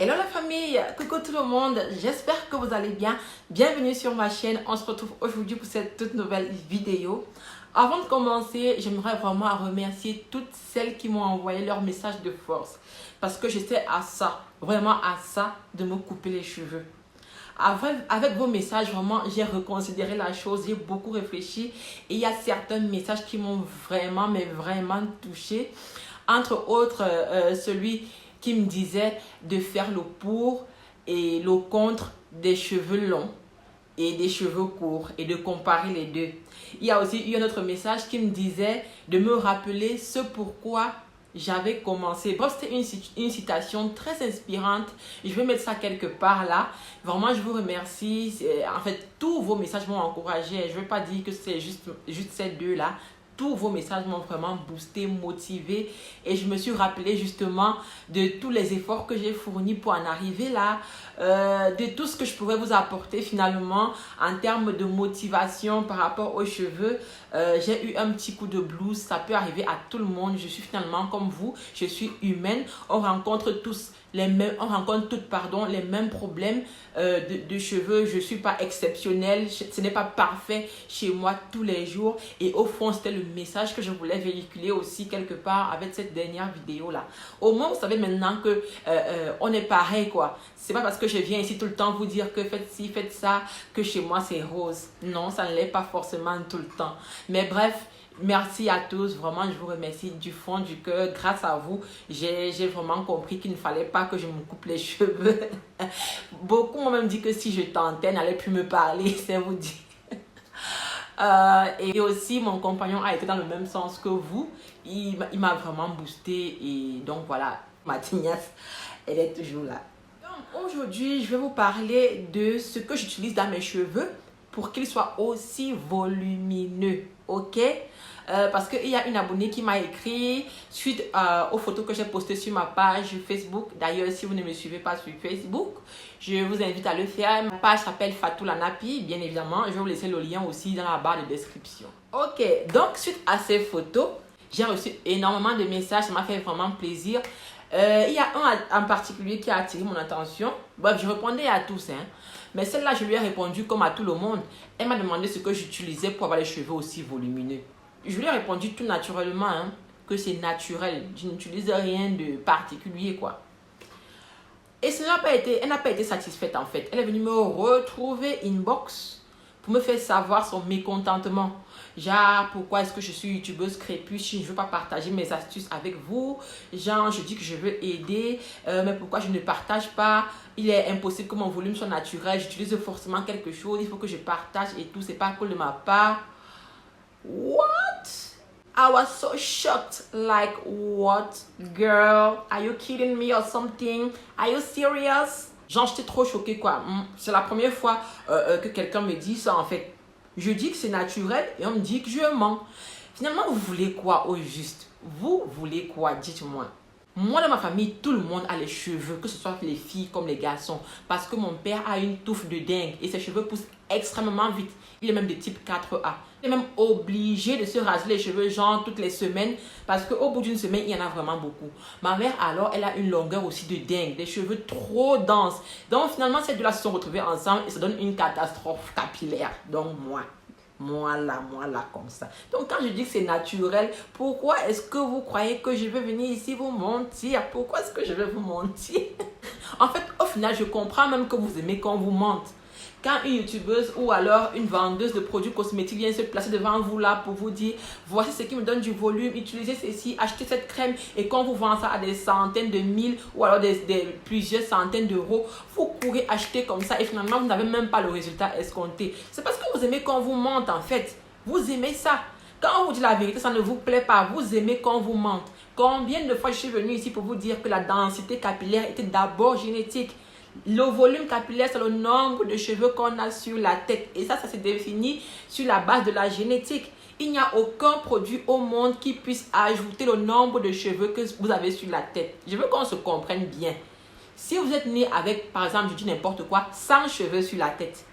Hello la famille, coucou tout le monde, j'espère que vous allez bien. Bienvenue sur ma chaîne, on se retrouve aujourd'hui pour cette toute nouvelle vidéo. Avant de commencer, j'aimerais vraiment remercier toutes celles qui m'ont envoyé leur message de force. Parce que j'étais à ça, vraiment à ça, de me couper les cheveux. Avec vos messages, vraiment, j'ai reconsidéré la chose, j'ai beaucoup réfléchi. Et il y a certains messages qui m'ont vraiment, mais vraiment touché. Entre autres, celui qui me disait de faire le pour et le contre des cheveux longs et des cheveux courts et de comparer les deux. Il y a aussi eu un autre message qui me disait de me rappeler ce pourquoi j'avais commencé. Bon, c'était une citation très inspirante. Je vais mettre ça quelque part là. Vraiment, je vous remercie. En fait, tous vos messages m'ont encouragé. Je ne veux pas dire que c'est juste ces deux là. Tous vos messages m'ont vraiment boosté, motivé et je me suis rappelé justement de tous les efforts que j'ai fournis pour en arriver là, de tout ce que je pourrais vous apporter finalement en termes de motivation par rapport aux cheveux. J'ai eu un petit coup de blues, ça peut arriver à tout le monde, je suis finalement comme vous, je suis humaine, on rencontre tous les mêmes problèmes de cheveux. Je ne suis pas exceptionnelle, ce n'est pas parfait chez moi tous les jours et au fond c'était le message que je voulais véhiculer aussi quelque part avec cette dernière vidéo là. Au moins vous savez maintenant que on est pareil quoi. C'est pas parce que je viens ici tout le temps vous dire que faites ci, faites ça, que chez moi c'est rose. Non, ça ne l'est pas forcément tout le temps. Mais bref, merci à tous, vraiment je vous remercie du fond du cœur. Grâce à vous, j'ai vraiment compris qu'il ne fallait pas que je me coupe les cheveux. Beaucoup m'ont même dit que si je tentais, n'allait plus me parler, c'est vous dire. Et aussi mon compagnon a été dans le même sens que vous. Il m'a vraiment boosté et donc voilà, ma tignasse, elle est toujours là. Donc aujourd'hui, je vais vous parler de ce que j'utilise dans mes cheveux pour qu'ils soient aussi volumineux, ok? Parce qu'il y a une abonnée qui m'a écrit suite aux photos que j'ai postées sur ma page Facebook. D'ailleurs, si vous ne me suivez pas sur Facebook, je vous invite à le faire. Ma page s'appelle Fatou La Napi, bien évidemment. Je vais vous laisser le lien aussi dans la barre de description. Ok, donc suite à ces photos, j'ai reçu énormément de messages. Ça m'a fait vraiment plaisir. Il y a un en particulier qui a attiré mon attention. Bref, je répondais à tous, hein. Mais celle-là, je lui ai répondu comme à tout le monde. Elle m'a demandé ce que j'utilisais pour avoir les cheveux aussi volumineux. Je lui ai répondu tout naturellement, hein, que c'est naturel. Je n'utilise rien de particulier, quoi. Et elle n'a pas été satisfaite, en fait. Elle est venue me retrouver inbox pour me faire savoir son mécontentement. Genre, pourquoi est-ce que je suis youtubeuse crépus si je ne veux pas partager mes astuces avec vous? Genre, je dis que je veux aider, mais pourquoi je ne partage pas? Il est impossible que mon volume soit naturel. J'utilise forcément quelque chose, il faut que je partage et tout. C'est pas cool de ma part. What? I was so shocked. Like, what? Girl, are you kidding me or something? Are you serious? Genre, j'étais trop choquée, quoi. C'est la première fois que quelqu'un me dit ça, en fait. Je dis que c'est naturel et on me dit que je mens. Finalement, vous voulez quoi au juste? Vous voulez quoi? Dites-moi. Moi, dans ma famille, tout le monde a les cheveux, que ce soit les filles comme les garçons. Parce que mon père a une touffe de dingue et ses cheveux poussent extrêmement vite. Il est même de type 4A. Il est même obligé de se raser les cheveux genre toutes les semaines parce qu'au bout d'une semaine, il y en a vraiment beaucoup. Ma mère, alors, elle a une longueur aussi de dingue, des cheveux trop denses. Donc, finalement, ces deux-là se sont retrouvés ensemble et ça donne une catastrophe capillaire. Donc, moi là, comme ça. Donc, quand je dis que c'est naturel, pourquoi est-ce que vous croyez que je vais venir ici vous mentir? Pourquoi est-ce que je vais vous mentir? En fait, au final, je comprends même que vous aimez qu'on vous mente. Quand une youtubeuse ou alors une vendeuse de produits cosmétiques vient se placer devant vous là pour vous dire voici ce qui me donne du volume, utilisez ceci, achetez cette crème et qu'on vous vend ça à des centaines de mille ou alors plusieurs centaines d'euros, vous courez acheter comme ça et finalement vous n'avez même pas le résultat escompté. C'est parce que vous aimez qu'on vous mente en fait. Vous aimez ça. Quand on vous dit la vérité, ça ne vous plaît pas. Vous aimez qu'on vous mente. Combien de fois je suis venue ici pour vous dire que la densité capillaire était d'abord génétique. Le volume capillaire, c'est le nombre de cheveux qu'on a sur la tête. Et ça se définit sur la base de la génétique. Il n'y a aucun produit au monde qui puisse ajouter le nombre de cheveux que vous avez sur la tête. Je veux qu'on se comprenne bien. Si vous êtes né avec, par exemple, je dis n'importe quoi, 100 cheveux sur la tête.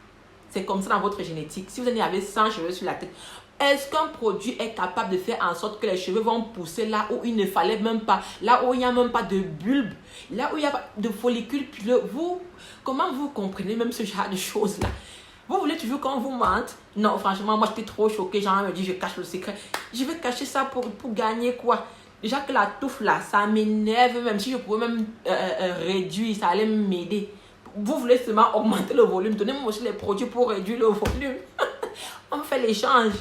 C'est comme ça dans votre génétique. Si vous êtes né avec 100 cheveux sur la tête, Est-ce qu'un produit est capable de faire en sorte que les cheveux vont pousser là où il ne fallait même pas, là où il n'y a même pas de bulbe, là où il n'y a pas de follicules pileux? Comment vous comprenez même ce genre de choses-là? Vous voulez toujours qu'on vous mente? Non, franchement, moi j'étais trop choquée. Genre, me dit, je cache le secret. Je vais cacher ça pour gagner quoi? Déjà que la touffe là, ça m'énerve. Même si je pouvais même réduire, ça allait m'aider. Vous voulez seulement augmenter le volume. Donnez-moi aussi les produits pour réduire le volume. On fait l'échange.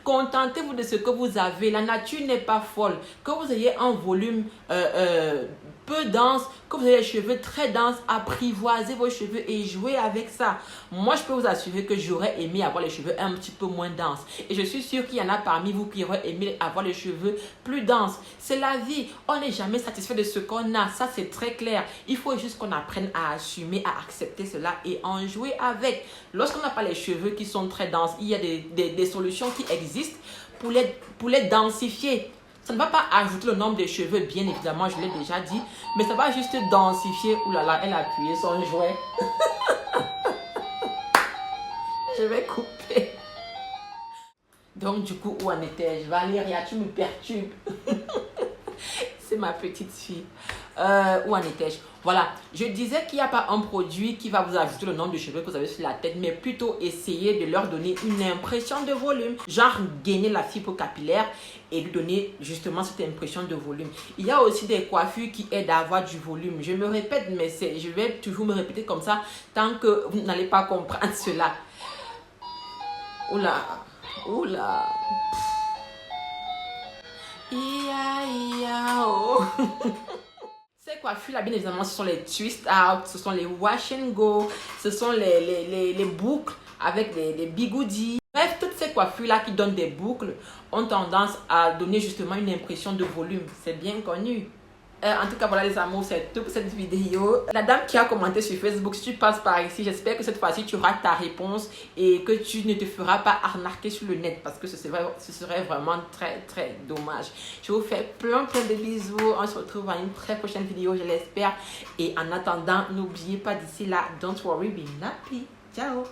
Contentez-vous de ce que vous avez. La nature n'est pas folle. Que vous ayez un volume peu dense, que vous ayez les cheveux très denses, apprivoisez vos cheveux et jouez avec ça. Moi, je peux vous assurer que j'aurais aimé avoir les cheveux un petit peu moins denses. Et je suis sûre qu'il y en a parmi vous qui auraient aimé avoir les cheveux plus denses. C'est la vie. On n'est jamais satisfait de ce qu'on a. Ça, c'est très clair. Il faut juste qu'on apprenne à assumer, à accepter cela et en jouer avec. Lorsqu'on n'a pas les cheveux qui sont très denses, il y a des solutions qui existent pour les densifier. Ça ne va pas ajouter le nombre de cheveux, bien évidemment, je l'ai déjà dit, mais ça va juste densifier. Ouh là là, elle a appuyé son jouet. Je vais couper. Donc, du coup, où en étais-je? Valéria, tu me perturbes. C'est ma petite fille. Où en étais-je? Voilà, je disais qu'il n'y a pas un produit qui va vous ajouter le nombre de cheveux que vous avez sur la tête, mais plutôt essayer de leur donner une impression de volume, genre gainer la fibre capillaire et lui donner justement cette impression de volume. Il y a aussi des coiffures qui aident à avoir du volume. Je me répète, mais je vais toujours me répéter comme ça tant que vous n'allez pas comprendre cela. Oula, oula. Oh. Ces coiffures-là, bien évidemment, ce sont les twist out, ce sont les wash and go, ce sont les boucles avec les bigoudis. Bref, toutes ces coiffures-là qui donnent des boucles ont tendance à donner justement une impression de volume. C'est bien connu. En tout cas, voilà les amours, c'est tout pour cette vidéo. La dame qui a commenté sur Facebook, si tu passes par ici, j'espère que cette fois-ci, tu auras ta réponse et que tu ne te feras pas arnaquer sur le net parce que ce serait vraiment très, très dommage. Je vous fais plein de bisous. On se retrouve à une très prochaine vidéo, je l'espère. Et en attendant, n'oubliez pas d'ici là, don't worry, be happy. Ciao.